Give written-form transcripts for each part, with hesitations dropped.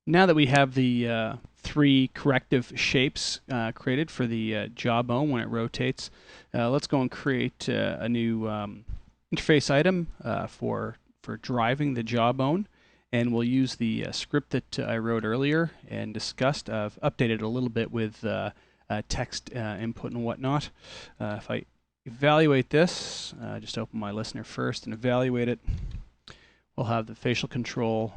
Now that we have the three corrective shapes created for the jawbone when it rotates, let's go and create a new interface item for driving the jawbone. And we'll use the script that I wrote earlier and discussed. I've updated a little bit with text input and whatnot. If I evaluate this, just open my listener first and evaluate it, we'll have the facial control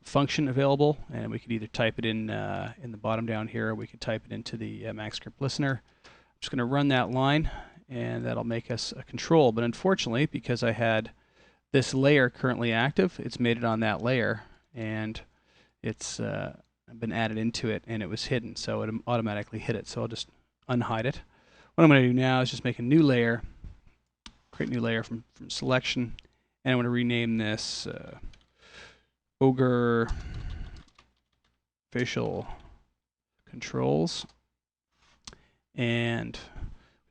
function available, and we could either type it in the bottom down here, or we could type it into the MaxScript listener. I'm just going to run that line, and that'll make us a control. But unfortunately, because I had this layer currently active, it's made it on that layer, and it's been added into it, and it was hidden, so it automatically hid it. So I'll just unhide it. What I'm going to do now is just make a new layer, create a new layer from selection, and I'm going to rename this Ogre facial controls, and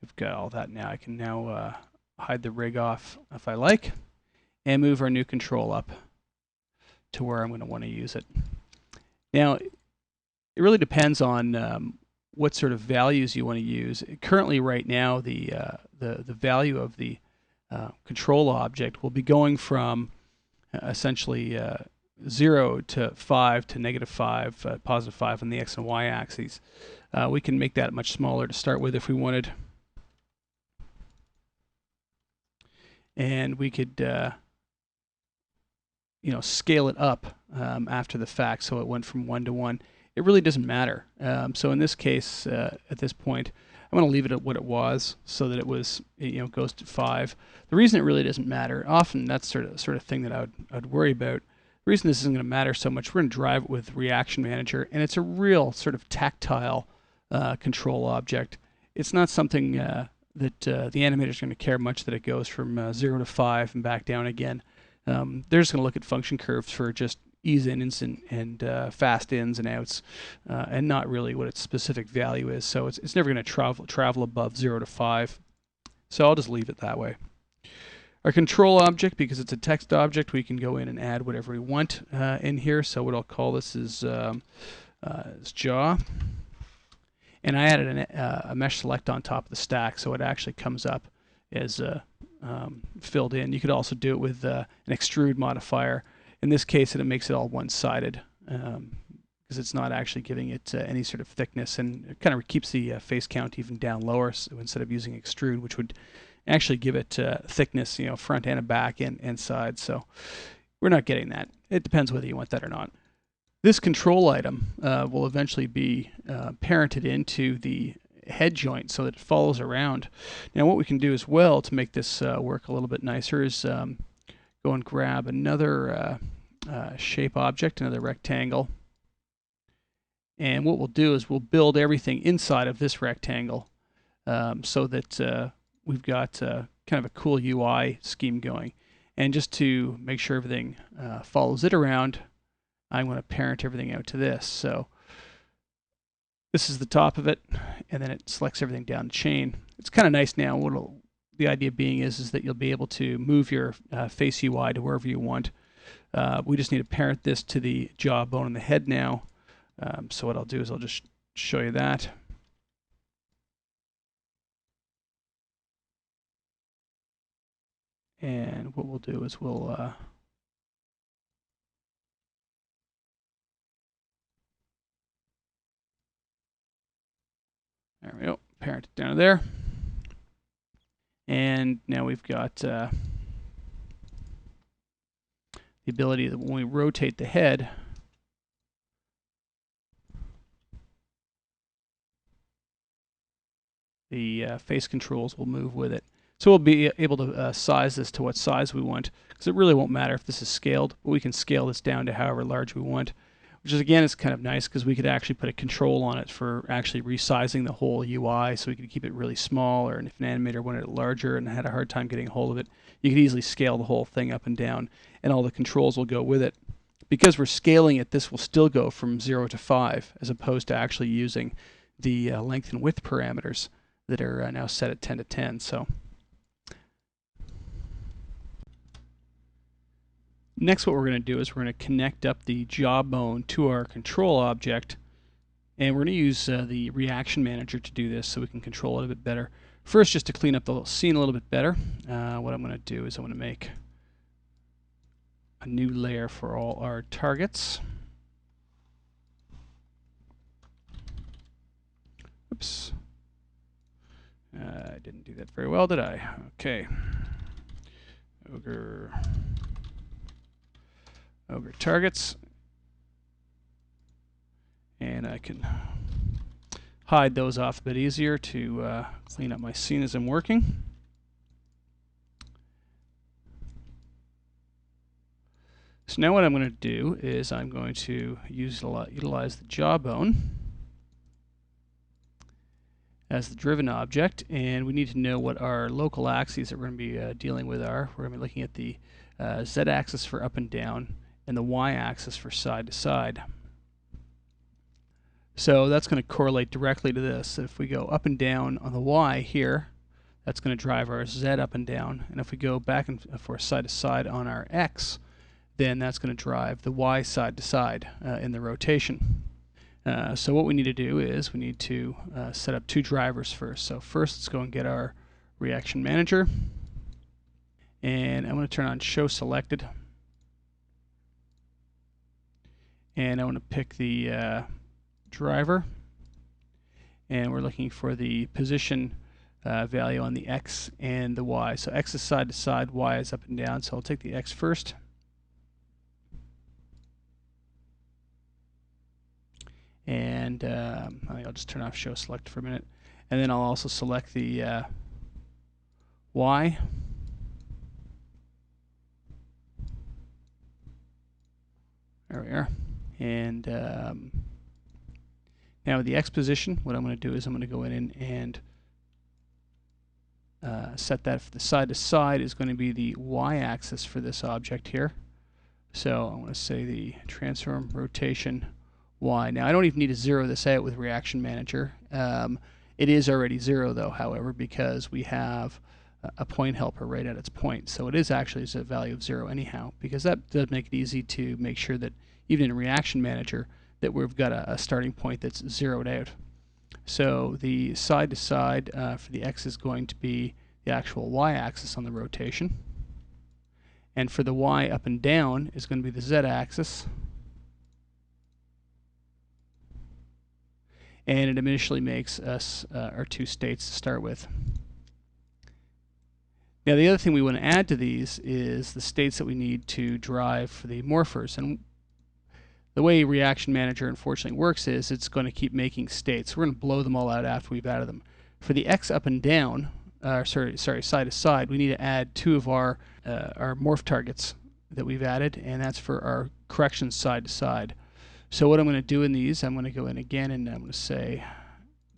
we've got all that now. I can now hide the rig off if I like, and move our new control up to where I'm going to want to use it. Now, it really depends on what sort of values you want to use. Currently, right now, the value of the control object will be going from essentially 0 to 5 to -5, +5 on the X and Y axes. We can make that much smaller to start with if we wanted. And we could scale it up after the fact, so it went from 1 to 1. It really doesn't matter. So in this case, at this point, I'm going to leave it at what it was, so that it was, goes to 5. The reason it really doesn't matter, often that's sort of thing that I'd worry about. The reason this isn't going to matter so much, we're going to drive it with Reaction Manager, and it's a real sort of tactile control object. It's not something that the animator is going to care much that it goes from 0 to 5 and back down again. They're just going to look at function curves for just ease ins and fast ins and outs, and not really what its specific value is. So it's never going to travel above 0 to 5. So I'll just leave it that way. Our control object, because it's a text object, we can go in and add whatever we want in here. So what I'll call this is jaw. And I added a mesh select on top of the stack, so it actually comes up as filled in. You could also do it with an extrude modifier. In this case, it makes it all one-sided because it's not actually giving it any sort of thickness, and it kind of keeps the face count even down lower, so instead of using extrude, which would actually give it thickness, front and back and side. So we're not getting that. It depends whether you want that or not. This control item will eventually be parented into the head joint so that it follows around. Now what we can do as well to make this work a little bit nicer is go and grab another shape object, another rectangle, and what we'll do is we'll build everything inside of this rectangle so that we've got kind of a cool UI scheme going. And just to make sure everything follows it around, I'm going to parent everything out to this. So this is the top of it, and then it selects everything down the chain. It's kind of nice now. The idea being is that you'll be able to move your face UI to wherever you want. We just need to parent this to the jawbone and the head now. So what I'll do is I'll just show you that. And what we'll do is we'll there we go, parent it down to there. And now we've got the ability that when we rotate the head, the face controls will move with it. So we'll be able to size this to what size we want, because it really won't matter if this is scaled, but we can scale this down to however large we want, which is, again, is kind of nice because we could actually put a control on it for actually resizing the whole UI, so we could keep it really small, or if an animator wanted it larger and had a hard time getting a hold of it, you could easily scale the whole thing up and down, and all the controls will go with it. Because we're scaling it, this will still go from 0 to 5, as opposed to actually using the length and width parameters that are now set at 10 to 10. So Next, what we're going to do is we're going to connect up the jawbone to our control object, and we're going to use the reaction manager to do this so we can control it a bit better. First, just to clean up the scene a little bit better, what I'm going to do is I'm going to make a new layer for all our targets. Oops. I didn't do that very well, did I? Okay. Ogre targets. And I can hide those off a bit easier to clean up my scene as I'm working. So now what I'm going to do is I'm going to utilize the jawbone as the driven object, and we need to know what our local axes that we're going to be dealing with are. We're going to be looking at the z-axis for up and down and the y-axis for side to side. So that's going to correlate directly to this. If we go up and down on the y here, that's going to drive our z up and down, and if we go back and forth side to side on our x, then that's going to drive the y side to side in the rotation. So what we need to do is we need to set up two drivers first. So first, let's go and get our reaction manager, and I'm going to turn on show selected, and I want to pick the driver, and we're looking for the position value on the x and the y. So x is side to side, y is up and down, so I'll take the x first. And I think I'll just turn off show select for a minute, and then I'll also select the y. There we are. And now with the x position, what I'm going to do is I'm going to go in and set that for the side to side is going to be the y-axis for this object here. So I'm going to say the transform rotation y. Now I don't even need to zero this out with Reaction Manager. It is already 0 though, however, because we have a point helper right at its point. So it is actually a value of 0 anyhow, because that does make it easy to make sure that even in Reaction Manager that we've got a starting point that's zeroed out. So the side to side for the x is going to be the actual y-axis on the rotation, and for the y up and down is going to be the z-axis. And it initially makes us our two states to start with. Now the other thing we want to add to these is the states that we need to drive for the morphers. And the way Reaction Manager unfortunately works is it's going to keep making states. We're going to blow them all out after we've added them. For the x up and down, side to side, we need to add two of our morph targets that we've added, and that's for our corrections side to side. So what I'm going to do in these, I'm going to go in again and I'm going to say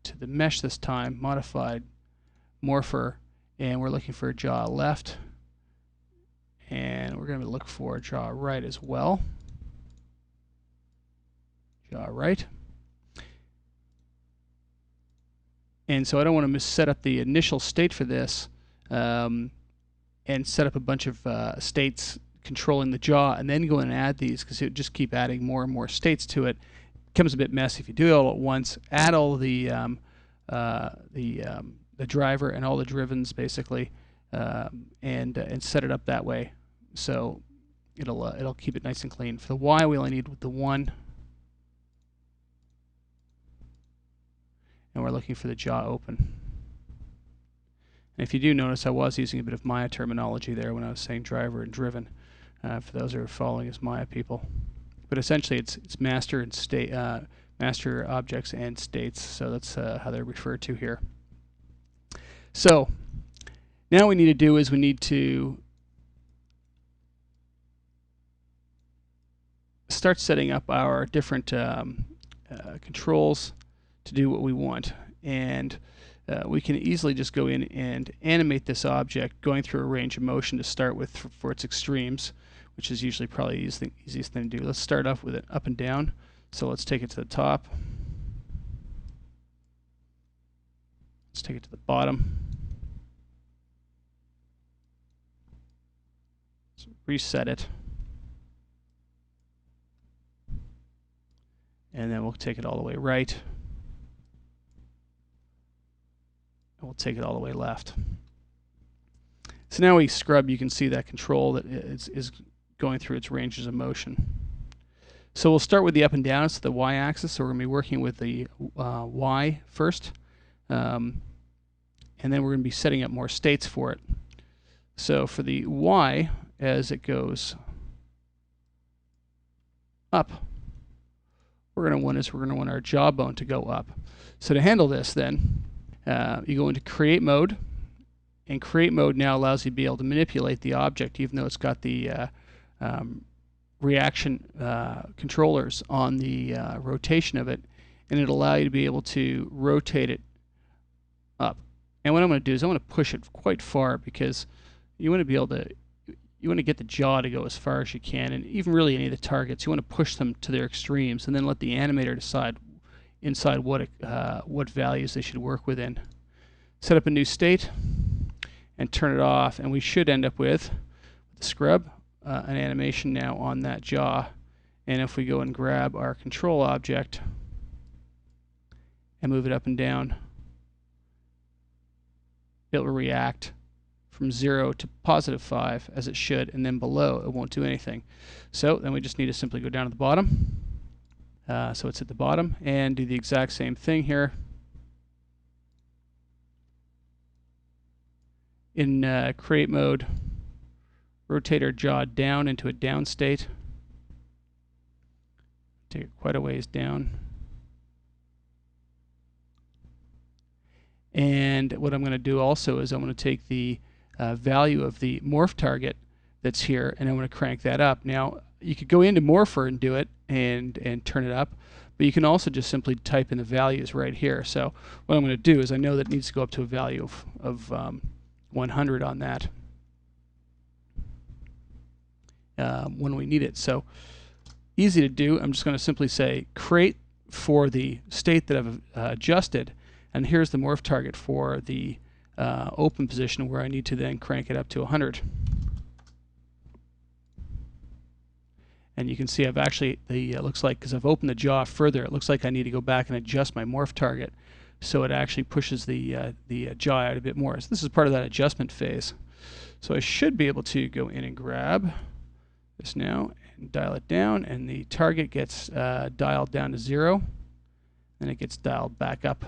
to the mesh this time, modified morpher, and we're looking for a jaw left, and we're going to look for a jaw right as well. Jaw right. And so I don't want to set up the initial state for this and set up a bunch of states controlling the jaw and then go in and add these, because it would just keep adding more and more states to it. It becomes a bit messy if you do it all at once. Add all the driver and all the drivens basically, and set it up that way. So it'll keep it nice and clean. For the y, we only need the one, and we're looking for the jaw open. And if you do notice, I was using a bit of Maya terminology there when I was saying driver and driven. For those who are following as Maya people, but essentially it's master and state, master objects and states. So that's how they're referred to here. So now what we need to do is we need to start setting up our different controls to do what we want, and we can easily just go in and animate this object going through a range of motion to start with for its extremes, which is usually probably the easiest thing to do. Let's start off with it up and down. So let's take it to the top. Let's take it to the bottom. Let's reset it. we'll take it all the way right. And we'll take it all the way left. So now we scrub, you can see that control that is going through its ranges of motion. So we'll start with the up and down, so the y-axis. So we're going to be working with the y first. And then we're going to be setting up more states for it. So for the y, as it goes up, we're going to want our jawbone to go up. So to handle this then, you go into create mode, and create mode now allows you to be able to manipulate the object even though it's got the reaction controllers on the rotation of it, and it'll allow you to be able to rotate it up. And what I'm going to do is I'm going to push it quite far, because you want to be able to, you want to get the jaw to go as far as you can, and even really any of the targets, you want to push them to their extremes and then let the animator decide inside what values they should work within. Set up a new state and turn it off, and we should end up with the scrub an animation now on that jaw. And if we go and grab our control object and move it up and down, it will react from 0 to +5 as it should, and then below it won't do anything. So then we just need to simply go down to the bottom. So it's at the bottom, and do the exact same thing here. In create mode, rotate our jaw down into a down state. Take it quite a ways down. And what I'm going to do also is I'm going to take the value of the morph target that's here, and I'm going to crank that up. Now, you could go into Morpher and do it and turn it up, but you can also just simply type in the values right here. So what I'm going to do is I know that it needs to go up to a value of 100 on that when we need it. So easy to do. I'm just going to simply say create for the state that I've adjusted, and here's the morph target for the open position where I need to then crank it up to 100. And you can see I've actually, looks like, because I've opened the jaw further, it looks like I need to go back and adjust my morph target so it actually pushes the jaw out a bit more. So this is part of that adjustment phase. So I should be able to go in and grab this now and dial it down, and the target gets dialed down to 0, and it gets dialed back up.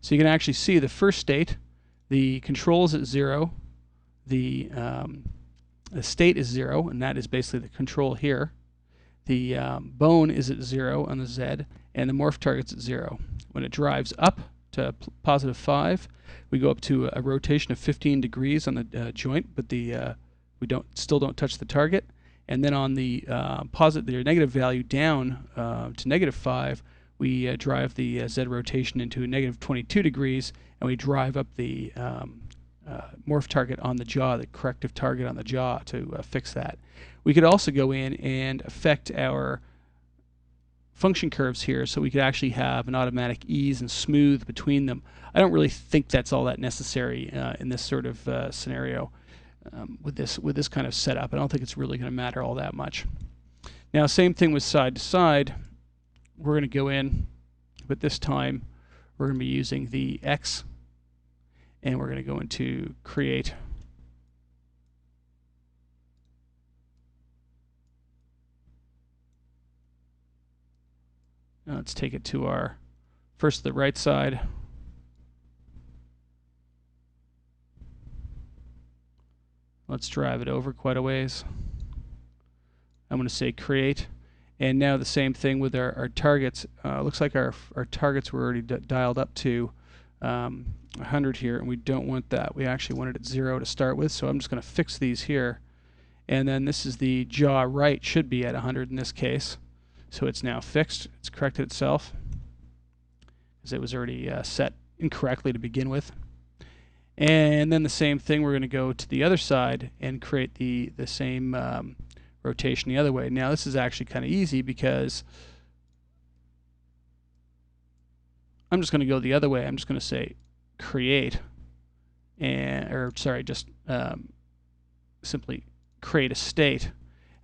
So you can actually see the first state, the control is at 0, the state is 0, and that is basically the control here. The bone is at 0 on the Z, and the morph target's at 0. When it drives up to +5, we go up to a rotation of 15 degrees on the joint, but we still don't touch the target. And then on the negative value down to -5, we drive the Z rotation into a -22 degrees, and we drive up the morph target on the jaw, the corrective target on the jaw, to fix that. We could also go in and affect our function curves here, so we could actually have an automatic ease and smooth between them. I don't really think that's all that necessary in this sort of scenario with this kind of setup. I don't think it's really going to matter all that much. Now, same thing with side to side. We're going to go in, but this time we're going to be using the X, and we're going to go into create. Now let's take it to our first the right side. Let's drive it over quite a ways. I'm going to say create. And now the same thing with our targets. Looks like our targets were already dialed up to 100 here, and we don't want that. We actually want it at 0 to start with, so I'm just going to fix these here. And then this is the jaw right, should be at 100 in this case. So it's now fixed. It's corrected itself, because it was already set incorrectly to begin with. And then the same thing, we're going to go to the other side and create the same rotation the other way. Now this is actually kind of easy, because I'm just going to go the other way. I'm just going to say create, simply create a state,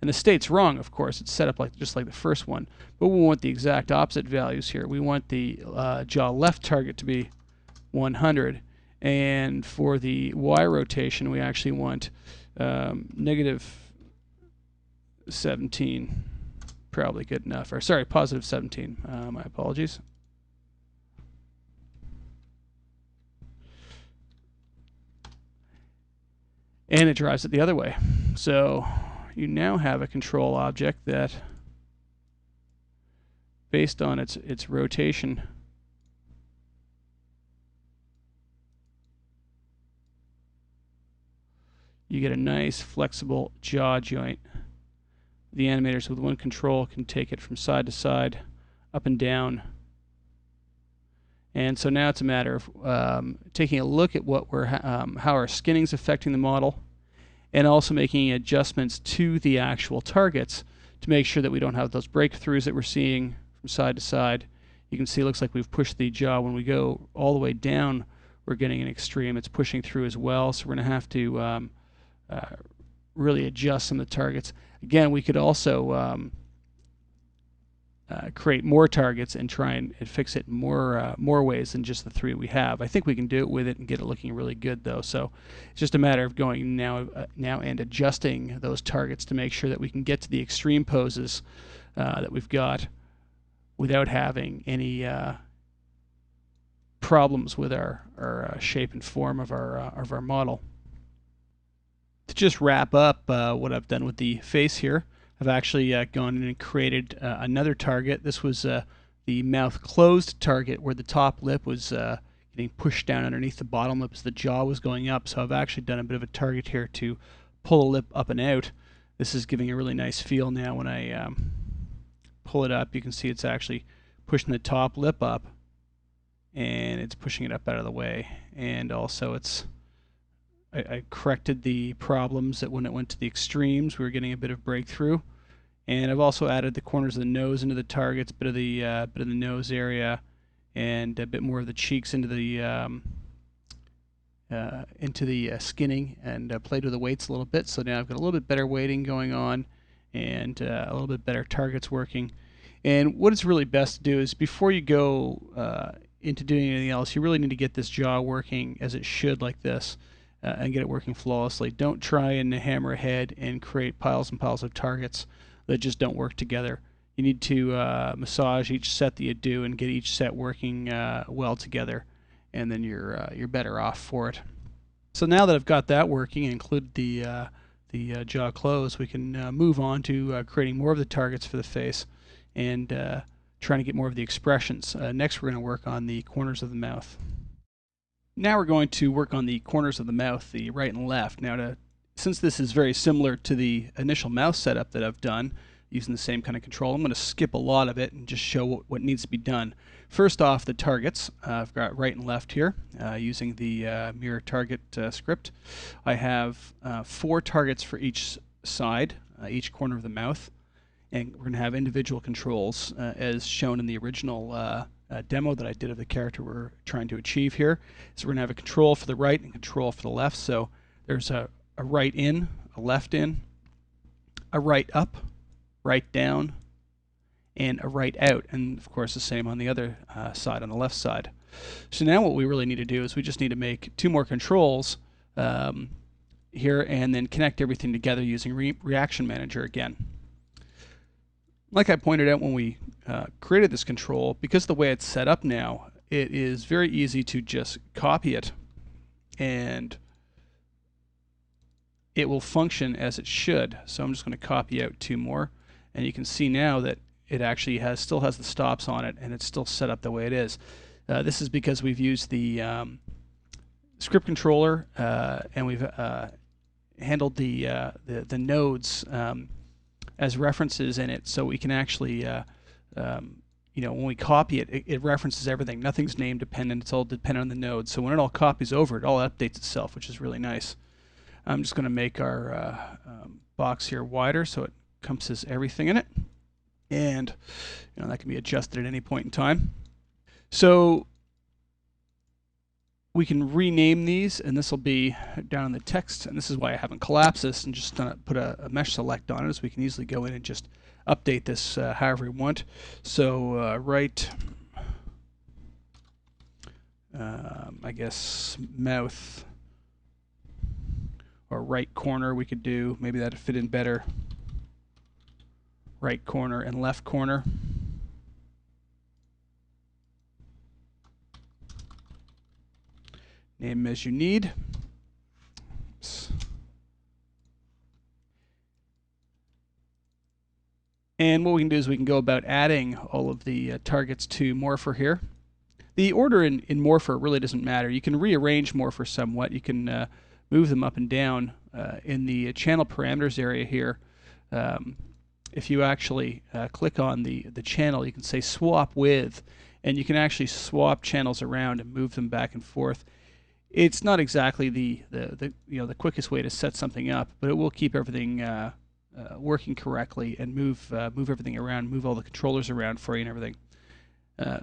And the state's wrong, of course. It's set up just like the first one. But we want the exact opposite values here. We want the jaw left target to be 100. And for the Y rotation, we actually want negative 17. Probably good enough. Or sorry, positive 17. My apologies. And it drives it the other way. So you now have a control object that, based on its rotation, you get a nice flexible jaw joint. The animators with one control can take it from side to side, up and down. And so now it's a matter of taking a look at what how our skinning is affecting the model, and also making adjustments to the actual targets to make sure that we don't have those breakthroughs that we're seeing from side to side. You can see it looks like we've pushed the jaw. When we go all the way down, we're getting an extreme. It's pushing through as well, so we're going to have to really adjust some of the targets. Again, we could also create more targets and try and fix it more ways than just the 3 we have. I think we can do it with it and get it looking really good, though. So it's just a matter of going now and adjusting those targets to make sure that we can get to the extreme poses that we've got without having any problems with our shape and form of our model. To just wrap up what I've done with the face here, I've actually gone in and created another target. This was the mouth closed target where the top lip was getting pushed down underneath the bottom lip as the jaw was going up. So I've actually done a bit of a target here to pull the lip up and out. This is giving a really nice feel now. When I pull it up, you can see it's actually pushing the top lip up, and it's pushing it up out of the way. And also I corrected the problems that when it went to the extremes, we were getting a bit of breakthrough. And I've also added the corners of the nose into the targets, bit of the nose area, and a bit more of the cheeks into the skinning, and played with the weights a little bit. So now I've got a little bit better weighting going on, and a little bit better targets working. And what it's really best to do is, before you go into doing anything else, you really need to get this jaw working as it should, like this. And get it working flawlessly. Don't try and hammer ahead and create piles and piles of targets that just don't work together. You need to massage each set that you do and get each set working well together, and then you're better off for it. So now that I've got that working and included the jaw closed, we can move on to creating more of the targets for the face and trying to get more of the expressions. Next, we're going to work on the corners of the mouth. Now we're going to work on the corners of the mouth, the right and left. Now, since this is very similar to the initial mouth setup that I've done using the same kind of control, I'm going to skip a lot of it and just show what needs to be done. First off, the targets. I've got right and left here using the mirror target script. I have 4 targets for each side, each corner of the mouth, and we're going to have individual controls as shown in the original demo that I did of the character we're trying to achieve here. So we're going to have a control for the right and control for the left. So there's a right in, a left in, a right up, right down, and a right out. And of course the same on the other side, on the left side. So now what we really need to do is we just need to make 2 more controls here, and then connect everything together using Reaction Manager again. Like I pointed out when we created this control, because of the way it's set up now, it is very easy to just copy it and it will function as it should. So I'm just going to copy out 2 more, and you can see now that it actually still has the stops on it, and it's still set up the way it is. This is because we've used the script controller and we've handled the nodes as references in it, so we can actually, when we copy it, it references everything. Nothing's name dependent. It's all dependent on the node. So when it all copies over, it all updates itself, which is really nice. I'm just going to make our box here wider so it encompasses everything in it, and that can be adjusted at any point in time. So we can rename these, and this will be down in the text, and this is why I haven't collapsed this and just put a mesh select on it, so we can easily go in and just update this however we want. So right, I guess mouth or right corner we could do, maybe that'd fit in better. Right corner and left corner. Name as you need. Oops. And what we can do is we can go about adding all of the targets to Morpher here. The order in Morpher really doesn't matter. You can rearrange Morpher somewhat. You can move them up and down in the channel parameters area here. If you actually click on the channel, you can say swap with, and you can actually swap channels around and move them back and forth. It's not exactly the quickest way to set something up, but it will keep everything working correctly and move everything around, move all the controllers around for you and everything.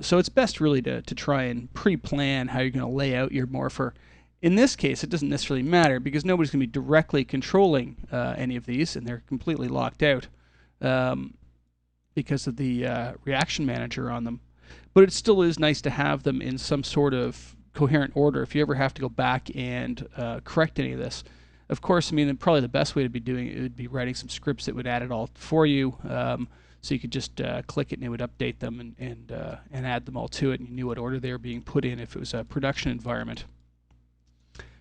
So it's best really to try and pre-plan how you're going to lay out your Morpher. In this case, it doesn't necessarily matter because nobody's going to be directly controlling any of these, and they're completely locked out because of the reaction manager on them. But it still is nice to have them in some sort of coherent order if you ever have to go back and correct any of this. Of course, I mean, probably the best way to be doing it would be writing some scripts that would add it all for you, so you could just click it and it would update them and add them all to it, and you knew what order they were being put in if it was a production environment.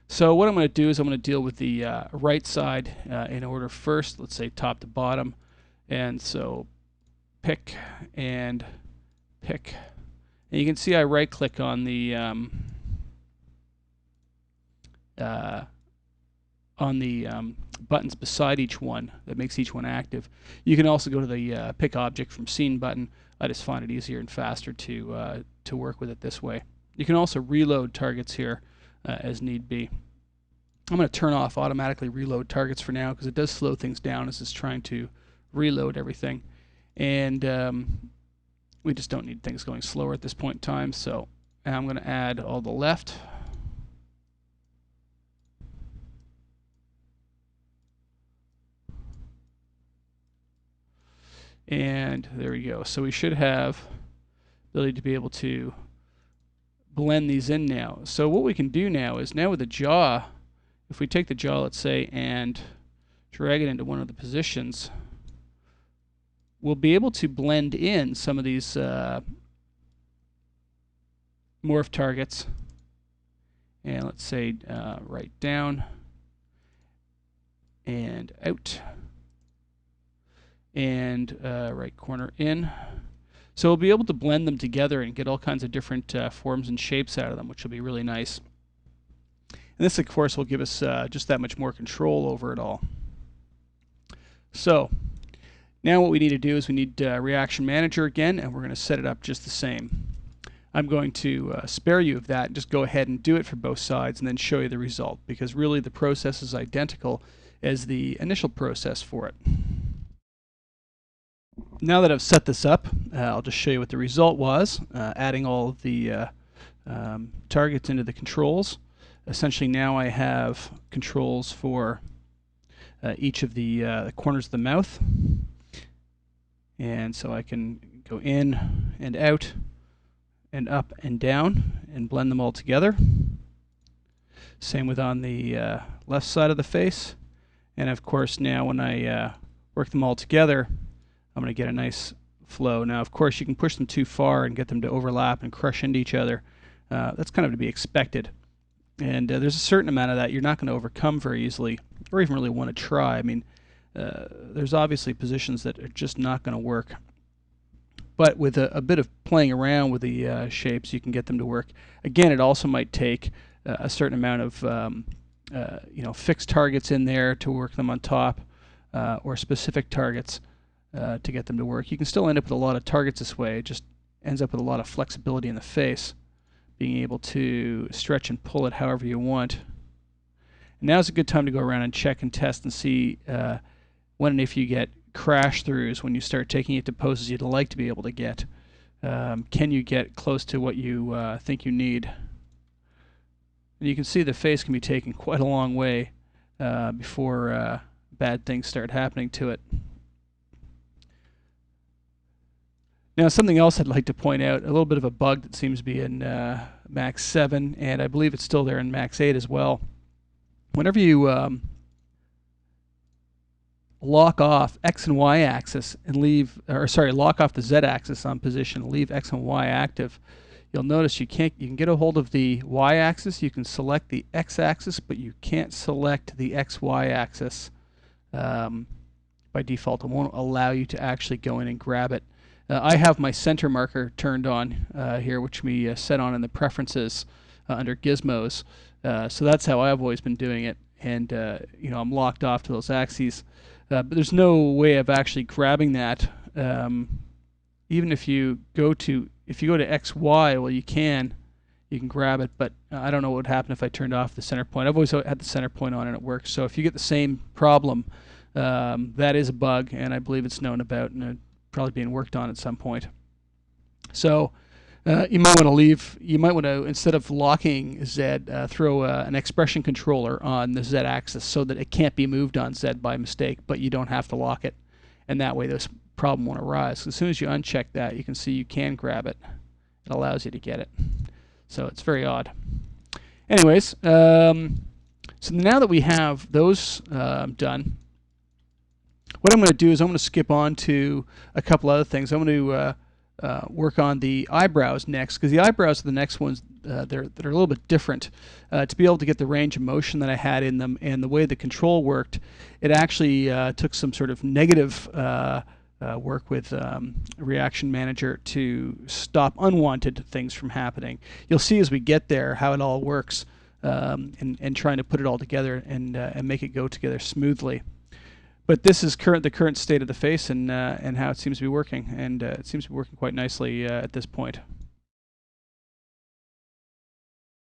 So what I'm going to do is I'm going to deal with the right side in order first. Let's say top to bottom, and so pick and pick. And you can see I right-click on the buttons beside each one that makes each one active. You can also go to the pick object from scene button. I just find it easier and faster to work with it this way. You can also reload targets here as need be. I'm going to turn off automatically reload targets for now because it does slow things down as it's trying to reload everything. And we just don't need things going slower at this point in time. So I'm going to add all the left. And there we go. So we should have the ability to be able to blend these in now. So what we can do now is now with the jaw, if we take the jaw, let's say, and drag it into one of the positions, we'll be able to blend in some of these morph targets. And let's say right down and out and right corner in. So we'll be able to blend them together and get all kinds of different forms and shapes out of them, which will be really nice. And this, of course, will give us just that much more control over it all. So now what we need to do is we need Reaction Manager again, and we're going to set it up just the same. I'm going to spare you of that and just go ahead and do it for both sides and then show you the result, because really the process is identical as the initial process for it. Now that I've set this up, I'll just show you what the result was, adding all of the targets into the controls. Essentially now I have controls for each of the corners of the mouth, and so I can go in and out and up and down and blend them all together. Same with on the left side of the face, and of course now when I work them all together, I'm going to get a nice flow. Now of course you can push them too far and get them to overlap and crush into each other. That's kind of to be expected. And there's a certain amount of that you're not going to overcome very easily, or even really want to try. I mean, there's obviously positions that are just not going to work. But with a bit of playing around with the shapes, you can get them to work. Again, it also might take a certain amount of fixed targets in there to work them on top, or specific targets to get them to work. You can still end up with a lot of targets this way. It just ends up with a lot of flexibility in the face, being able to stretch and pull it however you want. And now's a good time to go around and check and test and see when and if you get crash throughs when you start taking it to poses you'd like to be able to get. Can you get close to what you think you need? And you can see the face can be taken quite a long way before bad things start happening to it. Now, something else I'd like to point out, a little bit of a bug that seems to be in Max 7, and I believe it's still there in Max 8 as well. Whenever you lock off X and Y axis and lock off the Z axis on position, leave X and Y active, you'll notice you can get a hold of the Y axis, you can select the X axis, but you can't select the XY axis by default. It won't allow you to actually go in and grab it. I have my center marker turned on here, which we set on in the preferences under gizmos. So that's how I've always been doing it. And I'm locked off to those axes. But there's no way of actually grabbing that. Even if you go to XY, well, you can grab it, but I don't know what would happen if I turned off the center point. I've always had the center point on and it works. So if you get the same problem, that is a bug, and I believe it's known about and probably being worked on at some point. So you might want to, instead of locking Z, throw an expression controller on the Z axis so that it can't be moved on Z by mistake, but you don't have to lock it. And that way this problem won't arise. As soon as you uncheck that, you can see you can grab it. It allows you to get it. So it's very odd. Anyways, so now that we have those done, what I'm going to do is I'm going to skip on to a couple other things. I'm going to work on the eyebrows next, because the eyebrows are the next ones that are a little bit different. To be able to get the range of motion that I had in them and the way the control worked, it actually took some sort of negative work with Reaction Manager to stop unwanted things from happening. You'll see as we get there how it all works, and trying to put it all together and make it go together smoothly. But this is the current state of the face and how it seems to be working, and it seems to be working quite nicely at this point.